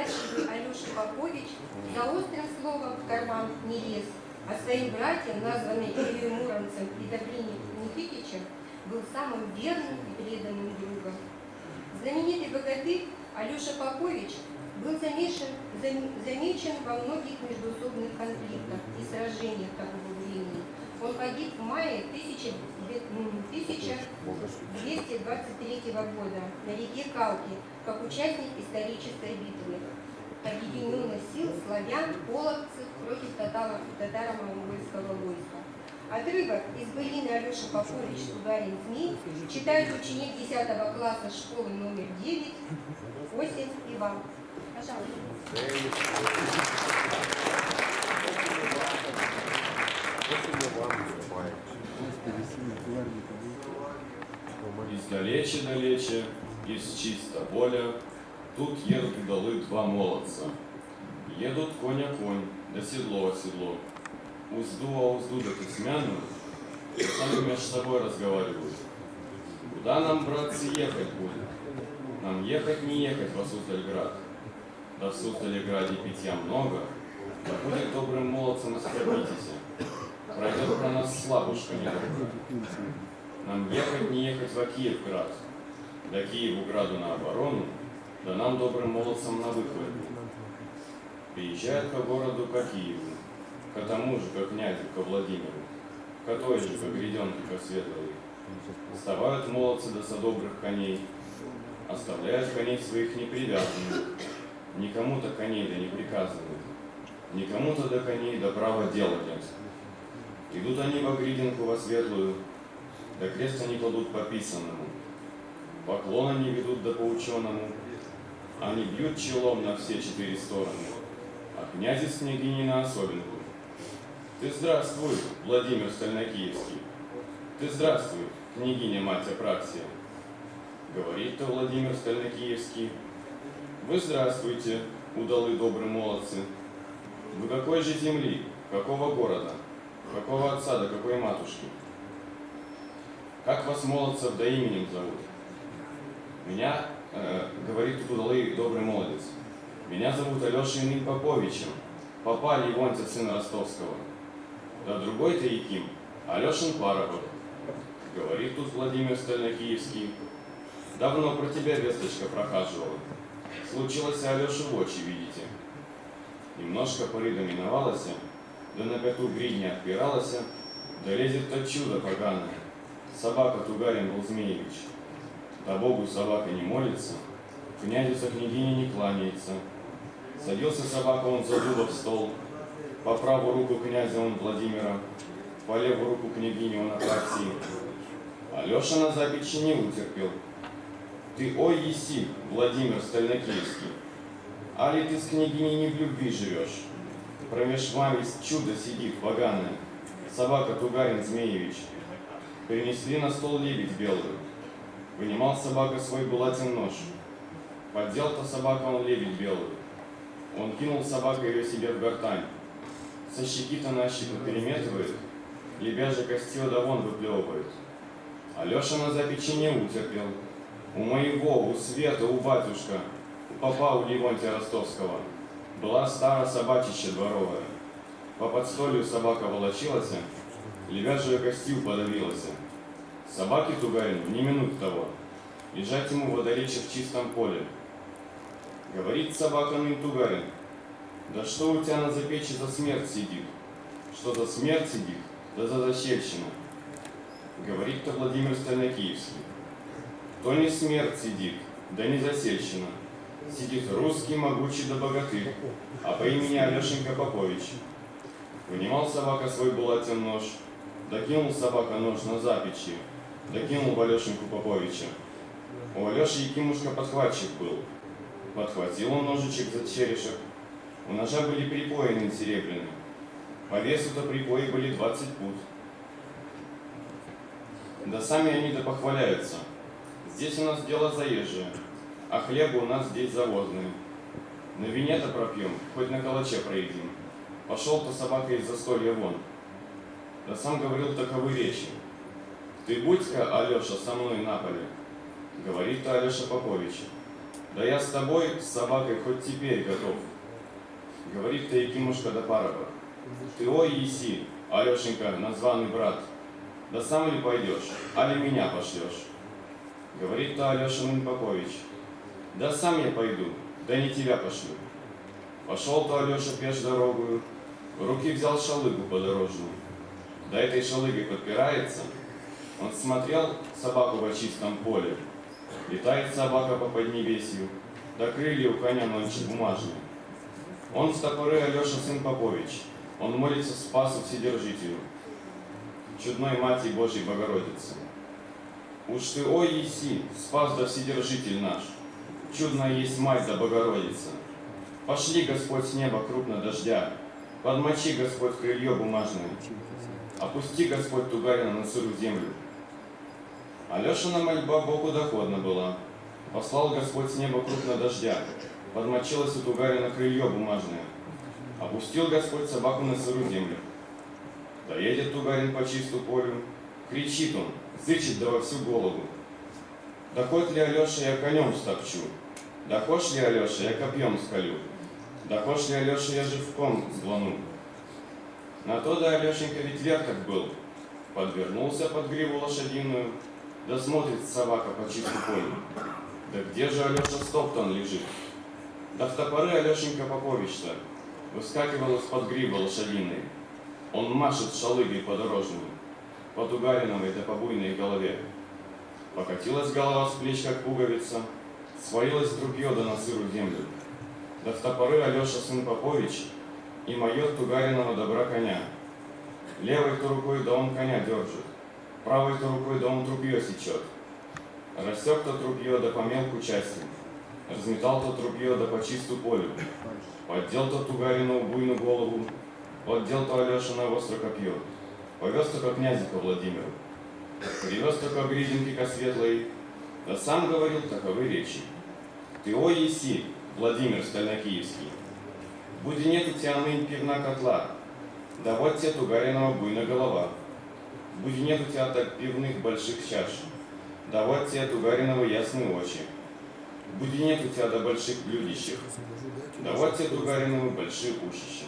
Старший Алеша Попович за острым словом в карман не лез, а своим братьям, названным Ильей Муромцем и Добрыней Никитичем, был самым верным и преданным другом. Знаменитый богатырь Алеша Попович был замечен во многих междоусобных конфликтах и сражениях такого времени. Он погиб в мае 1223 года на реке Калки как участник исторической битвы объединенных сил славян, половцев против татаро-монгольского войска. Отрывок из былины Алеша Попович «Тугарин Змей» читает ученик 10 класса школы номер 9 Осин Иван. Пожалуйста. Издалече-далече, из чисто поля, тут едут удалы два молодца. Едут конь, да седло. Узду да тесмяную, и сами между собой разговаривают. Куда нам, братцы, ехать будет? Нам ехать не ехать во Суздальград. Да в Суздальграде питья много, да будет добрым молодцем оскорбитесь. Пройдет про нас слабушка недобра. Нам ехать не ехать во Киевград, да Киеву-граду на оборону, да нам добрым молодцам на выход. Приезжают ко городу, ко Киеву, ко тому же, ко князю, ко Владимиру, ко той же, ко гряденке, ко светлой. Вставают молодцы до добрых коней, оставляют коней своих непривязанных, никому-то коней да не приказанных, никому-то до коней да права дела нет. Идут они во гриденку во светлую, да крест они кладут по писанному, поклон они ведут да по ученому, они бьют челом на все четыре стороны, а князи с княгиней на особенку. Ты здравствуй, Владимир Стальнокиевский, ты здравствуй, княгиня мать Апраксия. Говорит-то Владимир Стальнокиевский: вы здравствуйте, удалы добрые молодцы. Вы какой же земли, какого города, какого отца да какой матушки? Как вас, молодцев, да именем зовут? Меня, говорит удалый добрый молодец, меня зовут Алеша Иным Поповичем, папа Левонтия, сына Ростовского. Да другой-то Яким, Алешин пароход. Говорит тут Владимир Стальнокиевский: давно про тебя весточка прохаживала. Случилось Алеша в очи, видите. Немножко поры доминовалась, да на пяту гридня отпиралась, да лезет то чудо поганое. Собака Тугарин был Змеевич. Да Богу собака не молится, князю со княгиней не кланяется. Садился собака он за дуба в стол, по правую руку князя он Владимира, по левую руку княгини он Апраксии. Алеша на запечи не утерпел. Ты, ой, еси, Владимир Стальнокиевский, али ты с княгиней не в любви живешь? Промеж вами чудо сидит поганое, собака Тугарин Змеевич. Принесли на стол лебедь белую, вынимал собака свой булатин нож. Поддел-то собака он лебедь белую, он кинул собакой ее себе в гортань. Со щеки-то на щеку переметывает, лебяжья костью да вон выплевывает. Алеша на запечи не утерпел. У моего, у Света, у батюшка, у папа, у Левонтия Ростовского была старая собачища дворовая. По подстолью собака волочилась, лебяжью костью подавилась. Собаке Тугарину ни минут того, лежать ему водорече в чистом поле. Говорит собака Ным Тугарин: да что у тебя на запечи за смерть сидит? Что за смерть сидит, да за защельщина? Говорит-то Владимир Стальнокиевский: то не смерть сидит, да не засельщина. Сидит русский могучий да богатырь, а по имени Алешенька Попович. Вынимал собака свой булатин нож, докинул собака нож на запечи, докинул в Алешеньку Поповича. У Алеши Якимушка подхватчик был. Подхватил он ножичек за черешек. У ножа были припоины серебряные. По весу-то припои были 20 пуд. Да сами они-то похваляются. Здесь у нас дело заезжее, а хлеба у нас здесь завозные. На вине-то пропьем, хоть на калаче проедим. Пошел-то собака из застолья вон. Да сам говорил таковы речи: ты будь-ка, Алеша, со мной на поле. Говорит-то Алеша Попович: Да я с тобой, с собакой, хоть теперь готов. Говорит-то Якимушка да Пароба. Ты, ой, еси, Алешенька, названный брат, да сам ли пойдешь, али меня пошлешь? Говорит-то Алеша Нын Попович. Да сам я пойду, да не тебя пошлю. Пошел-то Алеша пеш дорогую, в руки взял шалыгу подорожную. До этой шалыги подпирается, он смотрел собаку во чистом поле. Летает собака по поднебесью, да крылья у коня нонче бумажные. Он в топоры Алеша сын Попович, он молится Спасу Вседержителю, чудной Мати Божьей Богородицы. Уж ты, ой, еси, Спас да Вседержитель наш, чудная есть Мать да Богородица. Пошли, Господь, с неба крупно дождя, подмочи, Господь, крылье бумажное, опусти, Господь, Тугарина на сырую землю. Алешина мольба Богу доходна была. Послал Господь с неба крупно дождя, подмочилось у Тугарина крылье бумажное, опустил Господь собаку на сырую землю. Да едет Тугарин по чисту полю, кричит он, зычит да во всю голову. Да хоть ли, Алеша, я конем стопчу, да хошь ли, Алеша, я копьем скалю, да хошь ли, Алеша, я живком сглану. На то да Алешенька ведь верток был, подвернулся под гриву лошадиную, да смотрит собака по чисту полю. Да где же Алеша стоптан лежит? Да в топоры Алешенька Попович-то выскакивал из-под гривы лошадиной. Он машет шалыгой подорожную, по Тугариновой да по буйной голове. Покатилась голова с плеч, как пуговица, свалилось трупье да на сырую землю. Да в топоры Алеша сын Попович и майор Тугариного добра коня. Левой-то рукой да он коня держит, правой-то рукой да он трупье сечет. Рассек-то трупье да по мелку части, разметал-то трупье да по чисту полю, поддел-то Тугарину буйную голову, поддел-то Алеша на остро копье, повез-то ко князю ко Владимиру, привез-то ко гридинке ко светлой, да сам говорил таковы речи. Ты, ой, еси, Владимир Стальнокиевский, буди нет у тебя ныне пивна котла, да вот тебе Тугаринова буйная голова, буди нет у тебя так пивных больших чаш, да вот тебе Тугаринова ясные очи, буди нет у тебя до больших блюдищах, да вот тебе Тугаринова большие ушища.